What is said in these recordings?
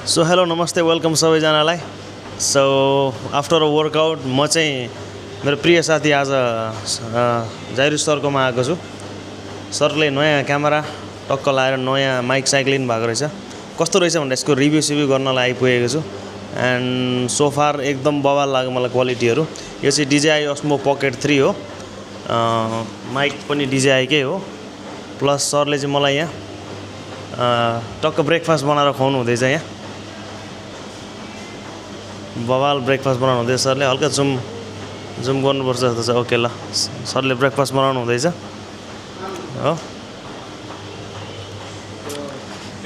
So hello नमस्ते welcome सबैजनालाई। So after a workout म चाहिँ मेरो प्रिय साथी आज जाइरु सरकोमा आएको छु। सरले नयाँ क्यामेरा टक्क लाएर नयाँ माइक साइक लिनु भएको रहेछ। कस्तो रहेछ भनेर यसको रिभ्यू सिभ्यू गर्नलाई आइपुगेको छु। एन्ड सोफार एकदम बवाल लाग्यो मलाई क्वालिटीहरू। यो चाहिँ DJI Osmo Pocket 3 हो। माइक पनि DJI कै हो। प्लस सरले चाहिँ मलाई यहाँ टक्क ब्रेकफास्ट बनाएर खुवाउनु हुँदैछ। यहाँ बवाल ब्रेकफास्ट बनाउनु हुँदैछ सरले। हल्का जुम गर्नुपर्छ जस्तो छ। ओके ल, सरले ब्रेकफास्ट बनाउनु हुँदैछ हो।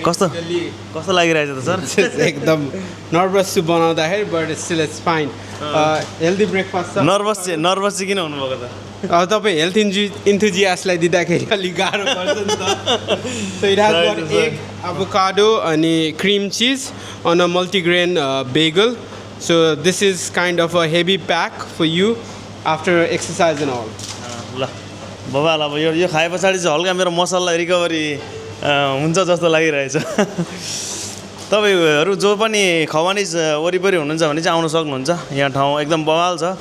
कस्तो लागिरहेछ त सर? एकदम नर्भस छु बनाउँदाखेरि, but still it's fine. Healthy breakfast छ। नर्भस चाहिँ किन हुनुभएको त? अब तपाईँ हेल्थ इन्थुजियास्टलाई दिँदाखेरि अलिक गाह्रो पर्छ नि त। So it has got egg, avocado अनि cream cheese on a multigrain bagel. So this is kind of a heavy pack for you after exercise and all. ल बबाल अब यो खाए पछाडि चाहिँ हल्का मेरो मसललाई रिकभरी हुन्छ जस्तो लागिरहेछ। तपाईँहरू जो पनि खवानिज वरिपरि हुनुहुन्छ भने चाहिँ आउन सक्नुहुन्छ। यहाँ ठाउँ एकदम बवाल छ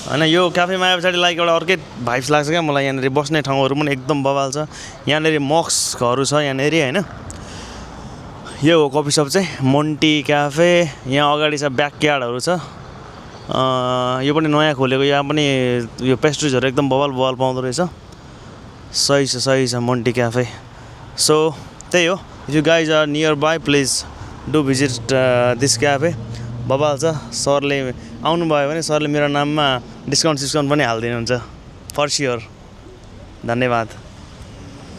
हैन। यो क्याफेमा आए पछाडि लाइक एउटा अर्कै भाइब्स लाग्छ क्या मलाई। यहाँनिर बस्ने ठाउँहरू पनि एकदम बवाल छ। यहाँनिर मक्सहरू छ यहाँनिर हैन। यो हो कफी सप चाहिँ मोन्टी क्याफे। यहाँ अगाडि छ ब्याकयार्डहरू छ। यो पनि नयाँ खोलेको। यहाँ पनि यो पेस्ट्रिजहरू एकदम बवाल पाउँदो रहेछ। सही छ मोन्टी क्याफे। सो त्यही हो। If you guys are nearby please do visit this cafe. बवाल छ। सरले आउनुभयो भने सरले मेरो नाममा डिस्काउन्ट पनि हालिदिनुहुन्छ फर स्योर। धन्यवाद।